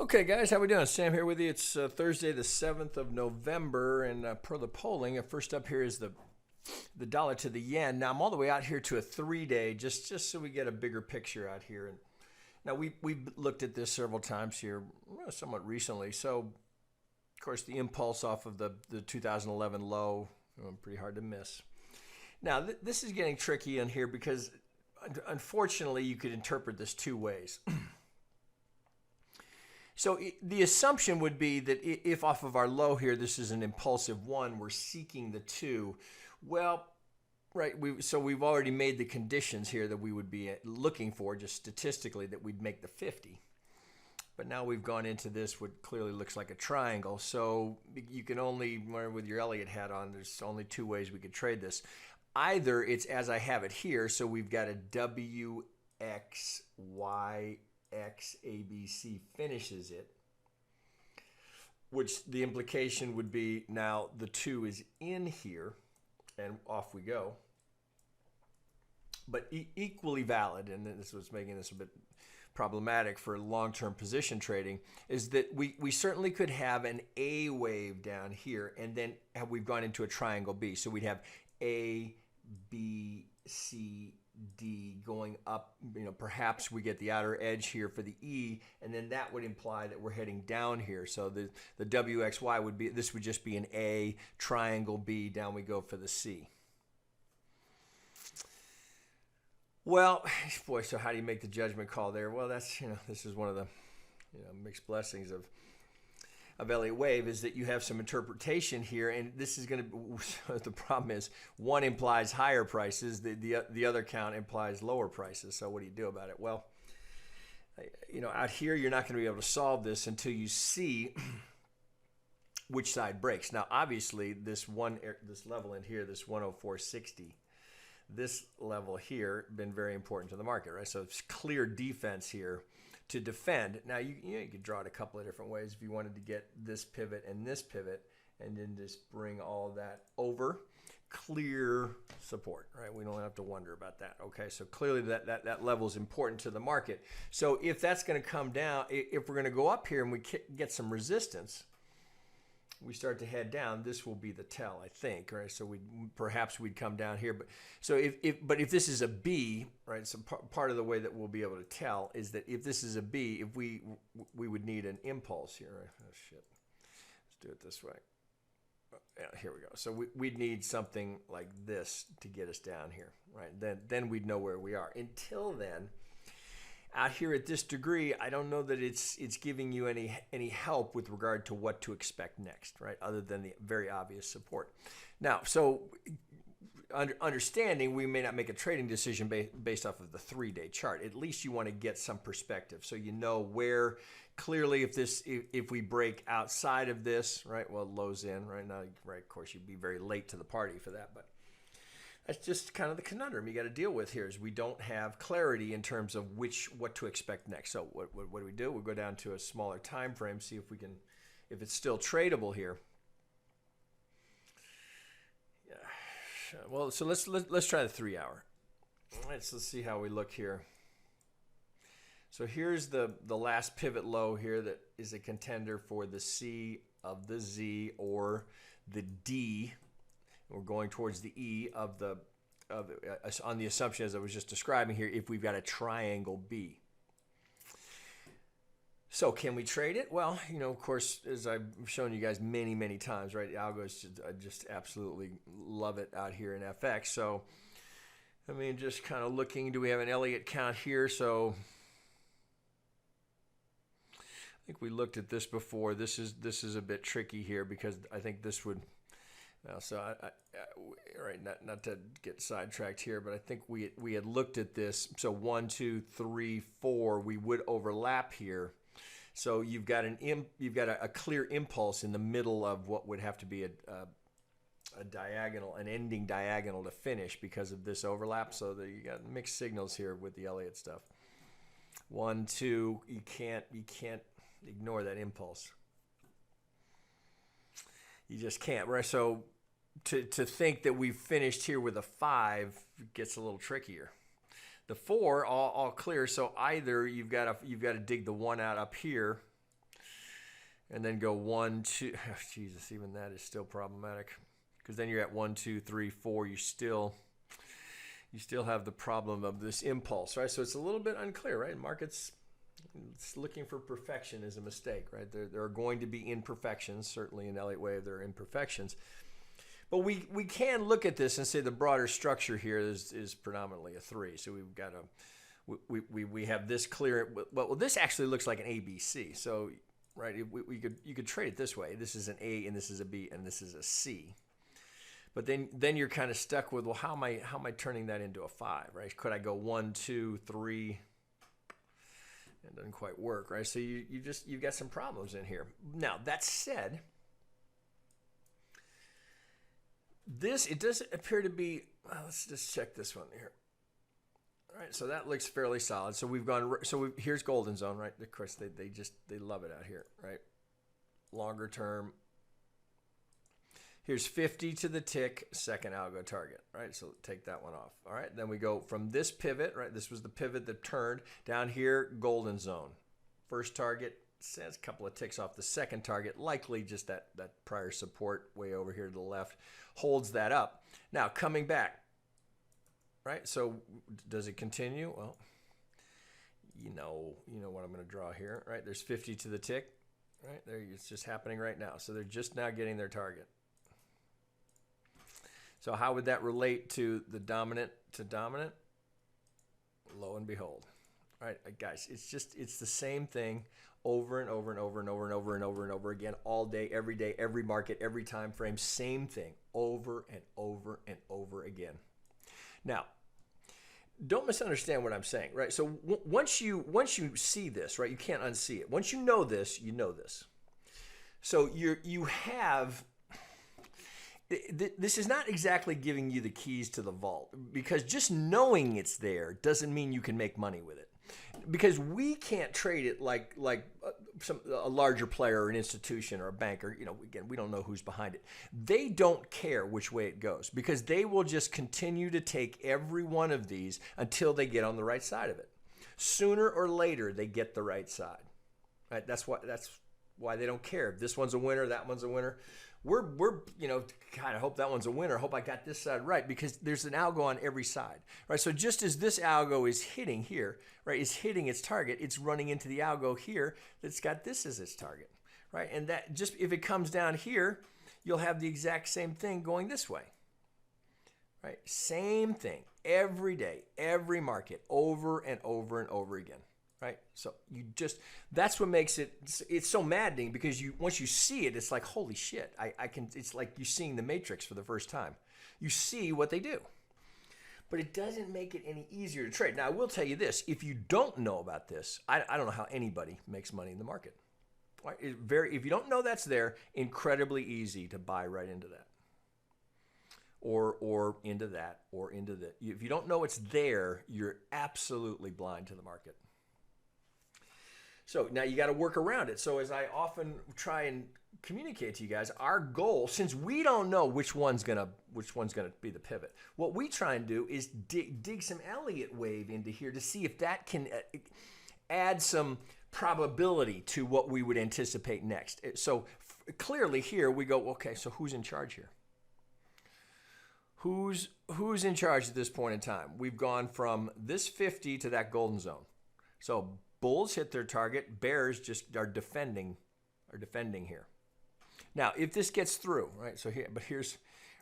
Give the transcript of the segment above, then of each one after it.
Okay, guys, how we doing? Sam here with you. It's Thursday, the 7th of November, and per the polling, first up here is the dollar to the yen. Now, I'm all the way out here to a 3-day, just so we get a bigger picture out here. And now, we've looked at this several times here, somewhat recently. So, of course, the impulse off of the 2011 low, pretty hard to miss. Now, this is getting tricky in here because, unfortunately, you could interpret this two ways. So the assumption would be that if off of our low here, this is an impulsive 1, we're seeking the 2. Well, right, so we've already made the conditions here that we would be looking for, just statistically, that we'd make the 50. But now we've gone into this, what clearly looks like a triangle. So you can only, with your Elliott hat on, there's only two ways we could trade this. Either it's as I have it here, so we've got a W, X, Y, X, ABC finishes it, which the implication would be now the 2 is in here, and off we go. But equally valid, and this is what's making this a bit problematic for long-term position trading, is that we certainly could have an A wave down here, and then we've gone into a triangle B. So we'd have A, B, C, D going up, perhaps we get the outer edge here for the E, and then that would imply that we're heading down here. So the WXY would be, this would just be an A, triangle B, down we go for the C. Well, boy, so how do you make the judgment call there? Well, that's, this is one of the, mixed blessings of Elliott Wave, is that you have some interpretation here, and this is going to, the problem is one implies higher prices, the other count implies lower prices. So what do you do about it? Well, out here you're not going to be able to solve this until you see which side breaks. Now, obviously, this level in here, this 104.60, this level here, been very important to the market, right? So it's clear defense here to defend. Now, you could draw it a couple of different ways if you wanted to get this pivot, and then just bring all that over. Clear support, right? We don't have to wonder about that. Okay, so clearly that level is important to the market. So if that's going to come down, if we're going to go up here and we get some resistance, we start to head down, this will be the tell, I think, right? So perhaps we'd come down here, but so if this is a B, right? So part of the way that we'll be able to tell is that if this is a B, if we would need an impulse here, right? Oh shit, let's do it this way. Yeah, here we go. So we'd need something like this to get us down here, right? Then we'd know where we are. Until then, out here at this degree, I don't know that it's giving you any help with regard to what to expect next, right? Other than the very obvious support. Now, so understanding we may not make a trading decision based off of the 3-day chart. At least you want to get some perspective, so you know where clearly if we break outside of this, right? Well, low's in right now, right? Of course, you'd be very late to the party for that, but that's just kind of the conundrum you got to deal with here, is we don't have clarity in terms of what to expect next. So what do? We'll go down to a smaller time frame, see if it's still tradable here. Yeah. Well, so let's try the 3-hour. Let's see how we look here. So here's the last pivot low here that is a contender for the C of the Z or the D. We're going towards the E on the assumption, as I was just describing here, if we've got a triangle B. So can we trade it? Well, of course, as I've shown you guys many, many times, right? The algos, I just absolutely love it out here in FX. So, I mean, just kind of looking, do we have an Elliott count here? So I think we looked at this before. This is a bit tricky here because I think this would. So right, not to get sidetracked here, but I think we had looked at this. So 1, 2, 3, 4, we would overlap here. So you've got a clear impulse in the middle of what would have to be a diagonal, an ending diagonal to finish because of this overlap. So you got mixed signals here with the Elliott stuff. 1, 2, you can't ignore that impulse. You just can't, right? So to think that we've finished here with a 5 gets a little trickier. The 4 all clear, so either you've got to dig the 1 out up here, and then go 1, 2. Oh, Jesus, even that is still problematic, because then you're at 1, 2, 3, 4. You still have the problem of this impulse, right? So it's a little bit unclear, right? Markets, it's looking for perfection is a mistake, right? There are going to be imperfections. Certainly in Elliott Wave, there are imperfections. But we can look at this and say the broader structure here is predominantly a 3. So we've got we have this clear. Well, this actually looks like an ABC. So, right, you could trade it this way. This is an A, and this is a B, and this is a C. But then you're kind of stuck with, well, how am I turning that into a 5, right? Could I go 1, 2, 3? It doesn't quite work, right? So you've got some problems in here. Now, that said, it doesn't appear to be, let's just check this one here. All right, so that looks fairly solid. So we've gone, here's golden zone, right? Of course, they love it out here, right? Longer term. Here's 50 to the tick, second algo target, right? So take that one off. All right, then we go from this pivot, right? This was the pivot that turned down here, golden zone. First target, says a couple of ticks off the second target, likely just that prior support way over here to the left, holds that up. Now, coming back, right? So does it continue? Well, you know what I'm going to draw here, right? There's 50 to the tick, right? There, it's just happening right now. So they're just now getting their target. So how would that relate to the dominant to dominant? Lo and behold. All right, guys, it's the same thing over and over and over and over and over and over and over again, all day, every market, every time frame, same thing over and over and over again. Now, don't misunderstand what I'm saying, right? So once you see this, right, you can't unsee it. Once you know this, you know this. So you have. This is not exactly giving you the keys to the vault, because just knowing it's there doesn't mean you can make money with it. Because we can't trade it like a larger player or an institution or a banker. Again, we don't know who's behind it. They don't care which way it goes, because they will just continue to take every one of these until they get on the right side of it. Sooner or later, they get the right side. Right? That's why they don't care. If this one's a winner, that one's a winner. We're God, I hope that one's a winner. I hope I got this side right, because there's an algo on every side, right? So just as this algo is hitting here, right, is hitting its target, it's running into the algo here that's got this as its target, right? And that just, if it comes down here, you'll have the exact same thing going this way, right? Same thing every day, every market, over and over and over again. Right, so that's what makes it's so maddening, because once you see it, it's like, holy shit, it's like you're seeing the Matrix for the first time. You see what they do, but it doesn't make it any easier to trade. Now, I will tell you this: if you don't know about this, I don't know how anybody makes money in the market. Right? If you don't know that's there, incredibly easy to buy right into that, or into that, or into that. If you don't know it's there, you're absolutely blind to the market. So now you got to work around it. So as I often try and communicate to you guys, our goal, since we don't know which one's gonna be the pivot, what we try and do is dig some Elliott Wave into here to see if that can add some probability to what we would anticipate next. So clearly here we go, okay, so who's in charge here? Who's in charge at this point in time? We've gone from this 50 to that golden zone. So bulls hit their target, bears just are defending here. Now, if this gets through, right? So here's,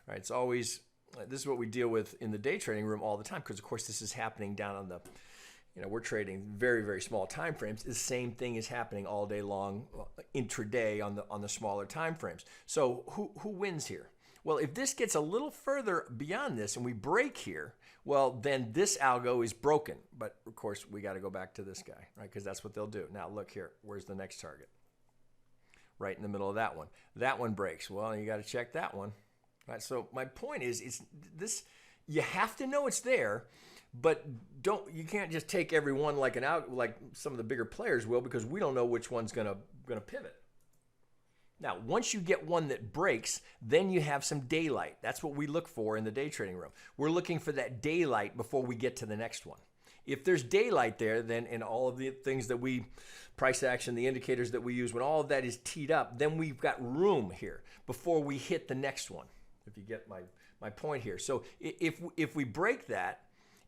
right? It's always, this is what we deal with in the day trading room all the time, because of course this is happening down on the, we're trading very, very small time frames. The same thing is happening all day long, intraday on the smaller time frames. So who wins here? Well, if this gets a little further beyond this and we break here, well, then this algo is broken. But of course, we got to go back to this guy, right? Because that's what they'll do. Now, look here. Where's the next target? Right in the middle of that one. That one breaks. Well, you got to check that one. Right? So my point is, you have to know it's there, but you can't just take every one like some of the bigger players will, because we don't know which one's gonna pivot. Now, once you get one that breaks, then you have some daylight. That's what we look for in the day trading room. We're looking for that daylight before we get to the next one. If there's daylight there, then and all of the things that we, price action, the indicators that we use, when all of that is teed up, then we've got room here before we hit the next one, if you get my point here. So if we break that,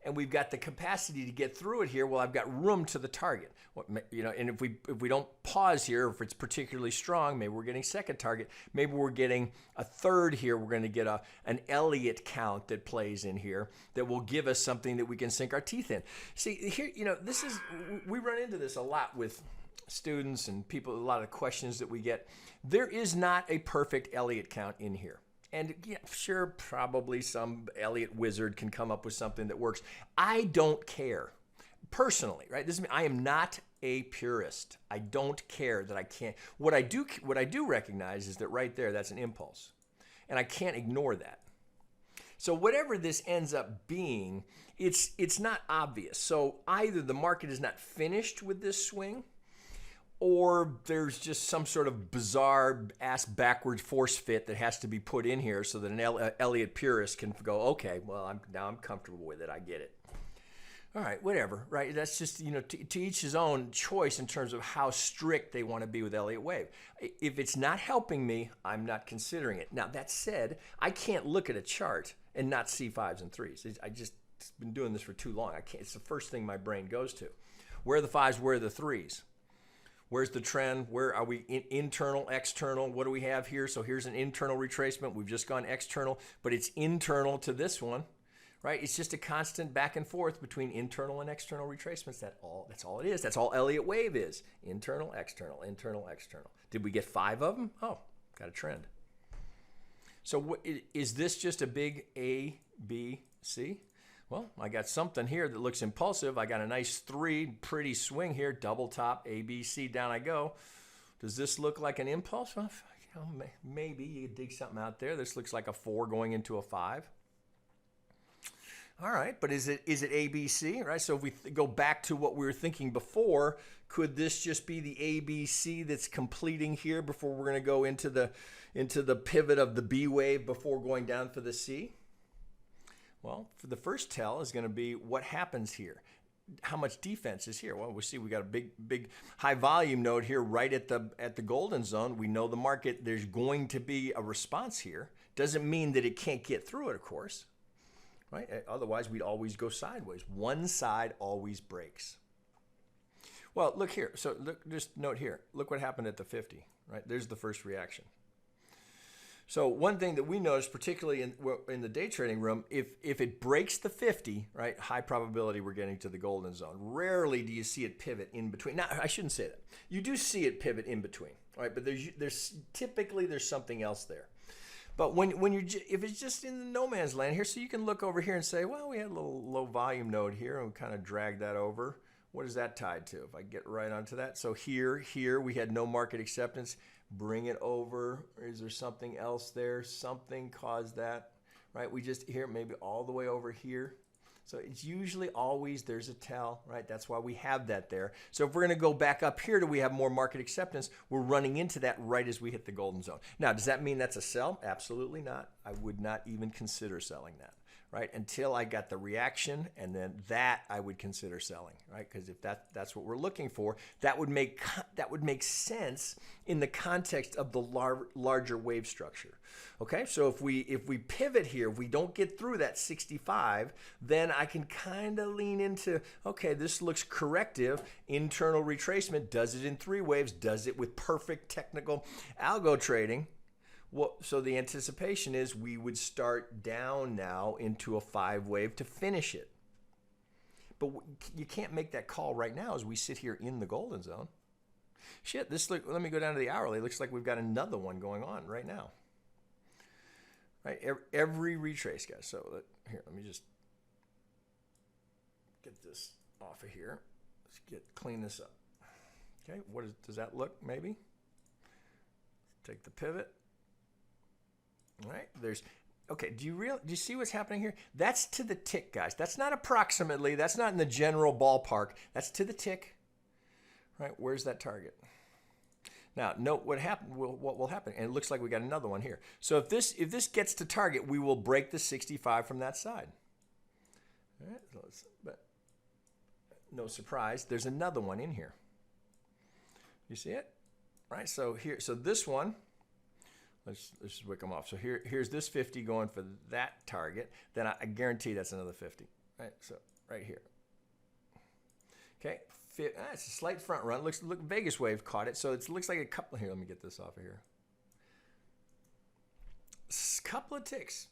and we've got the capacity to get through it here, well, I've got room to the target. You know, and if we don't pause here, if it's particularly strong, maybe we're getting second target, maybe we're getting a third here. We're going to get an Elliott count that plays in here that will give us something that we can sink our teeth in. See, here, you know, we run into this a lot with students and people, a lot of questions that we get. There is not a perfect Elliott count in here. And yeah, sure, probably some Elliott wizard can come up with something that works. I don't care, personally, right? I am not a purist. I don't care that I can't. What I do recognize is that right there, that's an impulse, and I can't ignore that. So whatever this ends up being, it's not obvious. So either the market is not finished with this swing, or there's just some sort of bizarre ass backwards force fit that has to be put in here so that an Elliott purist can go, okay, well, now I'm comfortable with it. I get it. All right, whatever, right? That's just, you know, to each his own choice in terms of how strict they want to be with Elliott Wave. If it's not helping me, I'm not considering it. Now, that said, I can't look at a chart and not see 5s and 3s. I just been doing this for too long. I can't. It's the first thing my brain goes to. Where are the 5s? Where are the 3s? Where's the trend? Where are we? Internal, external? What do we have here? So here's an internal retracement. We've just gone external, but it's internal to this one, right? It's just a constant back and forth between internal and external retracements. That's all it is. That's all Elliott Wave is. Internal, external, internal, external. Did we get 5 of them? Oh, got a trend. So is this just a big A, B, C? Well, I got something here that looks impulsive. I got a nice 3, pretty swing here, double top, A, B, C, down I go. Does this look like an impulse? Well, you know, maybe you dig something out there. This looks like a 4 going into a 5. All right, but is it A, B, C, right? So if we go back to what we were thinking before, could this just be the A, B, C that's completing here before we're going to go into the pivot of the B wave before going down for the C? Well, for the first tell is going to be what happens here. How much defense is here? Well, we see we got a big high volume node here right at the golden zone. We know the market, there's going to be a response here. Doesn't mean that it can't get through it, of course, right? Otherwise, we'd always go sideways. One side always breaks. Well, look here. So just note here. Look what happened at the 50, right? There's the first reaction. So one thing that we notice, particularly in the day trading room, if it breaks the 50, right, high probability we're getting to the golden zone. Rarely do you see it pivot in between. Now, I shouldn't say that. You do see it pivot in between, right? But there's typically something else there. But if it's just in the no man's land here, so you can look over here and say, well, we had a little low volume node here, and we kind of drag that over. What is that tied to? If I get right onto that, so here we had no market acceptance. Bring it over. Or is there something else there? Something caused that, right? We just here maybe all the way over here. So it's usually always there's a tell, right? That's why we have that there. So if we're going to go back up here, do we have more market acceptance? We're running into that right as we hit the golden zone. Now, does that mean that's a sell? Absolutely not. I would not even consider selling that, right? Until I got the reaction, and then that I would consider selling, right? Because if that's what we're looking for, that would make sense in the context of the larger wave structure. Okay, so if we pivot here, if we don't get through that 65, then I can kind of lean into, okay, this looks corrective, internal retracement, does it in 3 waves, does it with perfect technical algo trading. Well, so the anticipation is we would start down now into a 5 wave to finish it. But you can't make that call right now as we sit here in the golden zone. Shit, let me go down to the hourly. It looks like we've got another one going on right now. Right, every retrace, guys. So here, let me just get this off of here. Let's clean this up. Okay, does that look? Maybe. Take the pivot. All right, okay, do you see what's happening here? That's to the tick, guys. That's not approximately, that's not in the general ballpark. That's to the tick. Right, where's that target? Now, note what will happen, and it looks like we got another one here. So if this gets to target, we will break the 65 from that side. All right, no surprise, there's another one in here. You see it? Right, so here, so this one, let's just wick them off. So here's this 50 going for that target. Then I guarantee that's another 50. Right, so right here. Okay, it's a slight front run. Look, Vegas Wave caught it, so it looks like a couple. Here, let me get this off of here. Couple of ticks.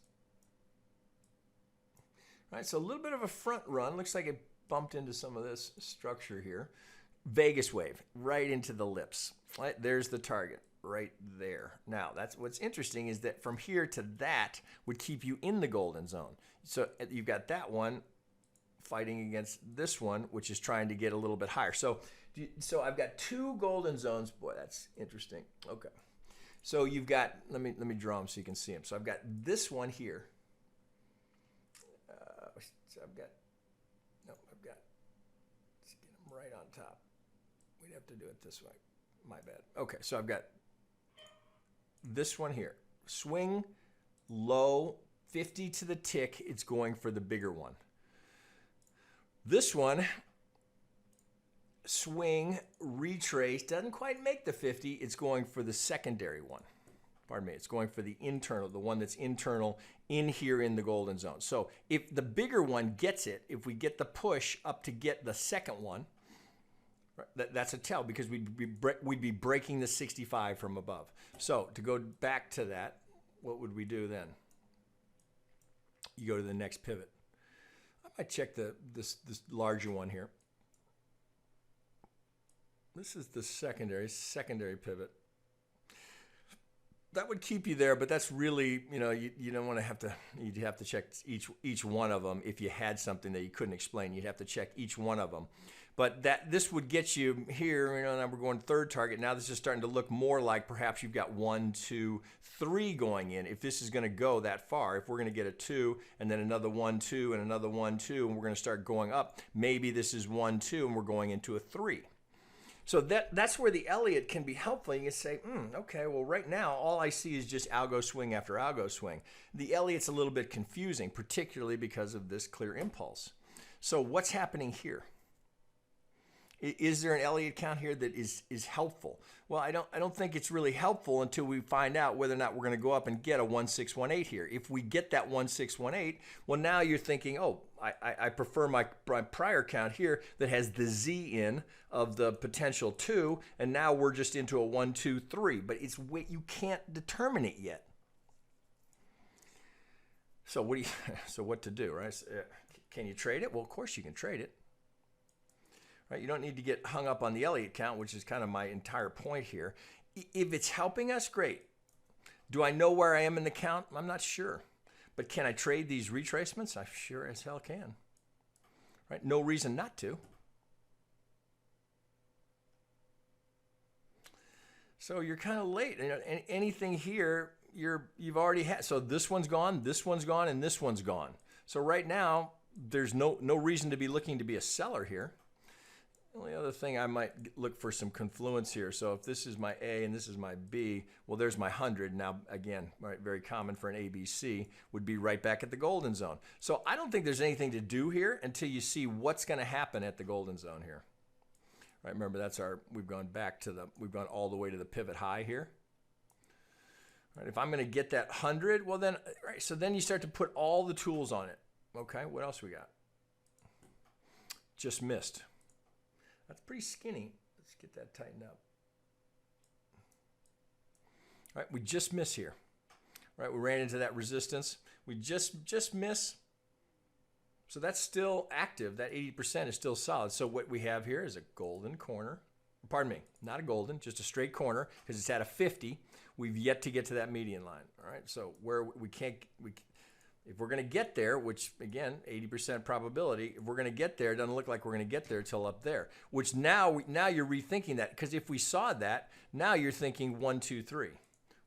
Right, so a little bit of a front run. Looks like it bumped into some of this structure here. Vegas Wave right into the lips. Right, there's the target right there. Now, that's what's interesting is that from here to that would keep you in the golden zone. So you've got that one fighting against this one, which is trying to get a little bit higher. So I've got two golden zones. Boy, that's interesting. Okay. So you've got, let me draw them so you can see them. So I've got this one here. Let's get them right on top. We'd have to do it this way. My bad. Okay, so I've got this one here. Swing, low, 50 to the tick. It's going for the bigger one. This one, swing, retrace, doesn't quite make the 50. It's going for the secondary one. Pardon me. It's going for the internal, the one that's internal in here in the golden zone. So if the bigger one gets it, if we get the push up to get the second one, that's a tell because we'd be breaking the 65 from above. So to go back to that, what would we do then? You go to the next pivot. I might check this larger one here. This is the secondary pivot. That would keep you there, but that's really, you don't want to have to, you'd have to check each one of them. If you had something that you couldn't explain, you'd have to check each one of them. But this would get you here, now we're going third target. Now this is starting to look more like perhaps you've got 1, 2, 3 going in. If this is going to go that far, if we're going to get a 2 and then another 1, 2 and another 1, 2, and we're going to start going up, maybe this is 1, 2 and we're going into a 3. So that's where the Elliott can be helpful. You can say, okay, well, right now, all I see is just algo swing after algo swing. The Elliott's a little bit confusing, particularly because of this clear impulse. So what's happening here? Is there an Elliott count here that is helpful? Well, I don't think it's really helpful until we find out whether or not we're going to go up and get a 1618 here. If we get that 1618, well, now you're thinking, oh, I prefer my prior count here that has the Z in of the potential 2, and now we're just into a 1, 2, 3. But you can't determine it yet. So what to do, right? Can you trade it? Well, of course you can trade it. Right, you don't need to get hung up on the Elliott count, which is kind of my entire point here. If it's helping us, great. Do I know where I am in the count? I'm not sure. But can I trade these retracements? I sure as hell can. Right? No reason not to. So you're kind of late. Anything here, you've already had. So this one's gone, and this one's gone. So right now, there's no reason to be looking to be a seller here. The only other thing I might look for some confluence here. So if this is my A and this is my B, well, there's my 100. Now, again, right, very common for an ABC, would be right back at the golden zone. So I don't think there's anything to do here until you see what's going to happen at the golden zone here. Right, remember, we've gone all the way to the pivot high here. Right, if I'm going to get that 100, well then, right, so then you start to put all the tools on it. Okay, what else we got? Just missed. That's pretty skinny. Let's get that tightened up. All right, we just miss here. Right, we ran into that resistance. We just miss. So that's still active. That 80% is still solid. So what we have here is a golden corner. Pardon me, not a golden, just a straight corner because it's at a 50. We've yet to get to that median line. All right, so where if we're going to get there, which again, 80% probability, if we're going to get there, it doesn't look like we're going to get there till up there, which now you're rethinking that, because if we saw that, now you're thinking 1, 2, 3.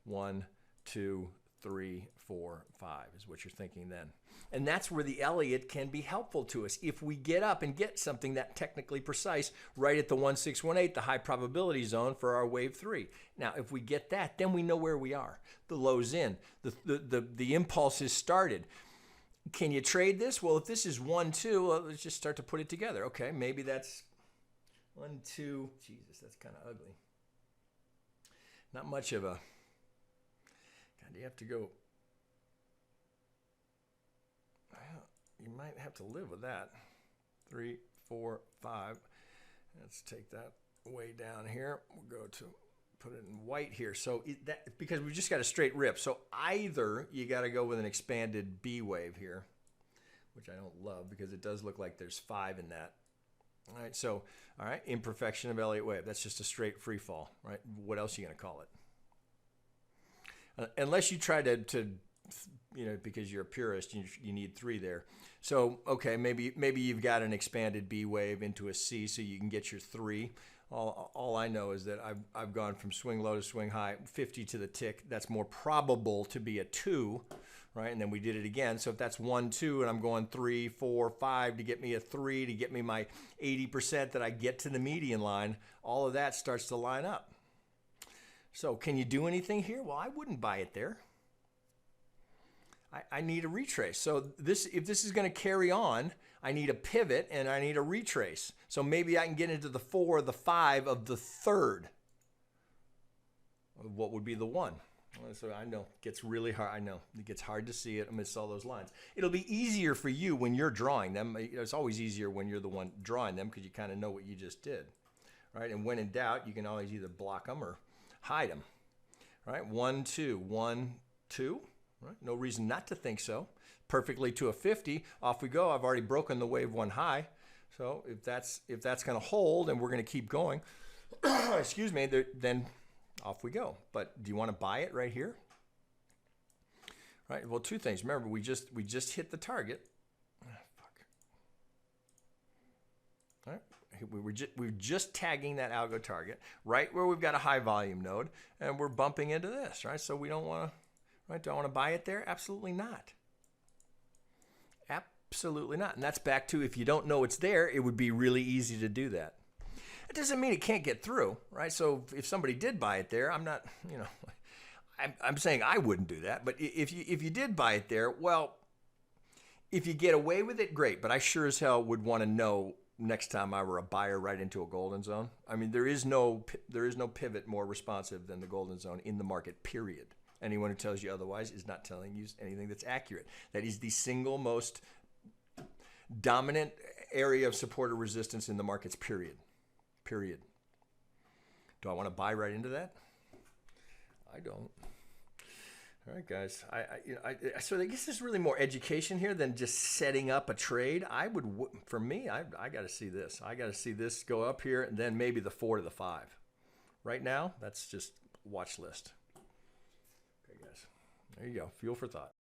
1, 2, 3, 4, 5 is what you're thinking then. And that's where the Elliott can be helpful to us. If we get up and get something that technically precise right at the 1618, the high probability zone for our wave 3. Now, if we get that, then we know where we are. The low's in. The impulse is started. Can you trade this? Well, if this is 1, 2, well, let's just start to put it together. Okay, maybe that's 1, 2. Jesus, that's kind of ugly. Not much of a. God, you have to go. Well, you might have to live with that. 3, 4, 5. Let's take that way down here. We'll go to put it in white here. So because we just got a straight rip. So either you got to go with an expanded B wave here, which I don't love because it does look like there's 5 in that. All right, so, all right, imperfection of Elliott wave. That's just a straight free fall, right? What else are you going to call it? Unless you try to, you know, because you're a purist, you need 3 there. So, okay, maybe you've got an expanded B wave into a C so you can get your 3. All I know is that I've gone from swing low to swing high, 50 to the tick. That's more probable to be a 2, right? And then we did it again. So if that's 1, 2, and I'm going 3, 4, 5 to get me a 3, to get me my 80% that I get to the median line, all of that starts to line up. So can you do anything here? Well, I wouldn't buy it there. I need a retrace. So if this is going to carry on, I need a pivot and I need a retrace. So maybe I can get into the 4 or the 5 of the 3rd. What would be the 1? So I know it gets really hard. I know it gets hard to see it amidst all those lines. It'll be easier for you when you're drawing them. It's always easier when you're the one drawing them because you kind of know what you just did, right? And when in doubt, you can always either block them or hide them, right? 1, 2, 1, 2. Right? No reason not to think so. Perfectly to a 50, off we go. I've already broken the wave 1 high. So if that's going to hold and we're going to keep going, excuse me, then off we go. But do you want to buy it right here? Right. Well, 2 things. Remember, we just hit the target. All right. We're just tagging that algo target right where we've got a high volume node, and we're bumping into this, right? So we don't want to. Right? Do I want to buy it there? Absolutely not. Absolutely not. And that's back to if you don't know it's there, it would be really easy to do that. It doesn't mean it can't get through, right? So if somebody did buy it there, I'm not, you know, I'm saying I wouldn't do that. But if you did buy it there, well, if you get away with it, great. But I sure as hell would want to know next time I were a buyer right into a golden zone. I mean, there is no pivot more responsive than the golden zone in the market, period. Anyone who tells you otherwise is not telling you anything that's accurate. That is the single most dominant area of support or resistance in the markets, period. Period. Do I want to buy right into that? I don't. All right, guys. So I guess there's really more education here than just setting up a trade. For me, I got to see this. I got to see this go up here and then maybe the 4 to the 5. Right now, that's just watch list. There you go. Fuel for thought.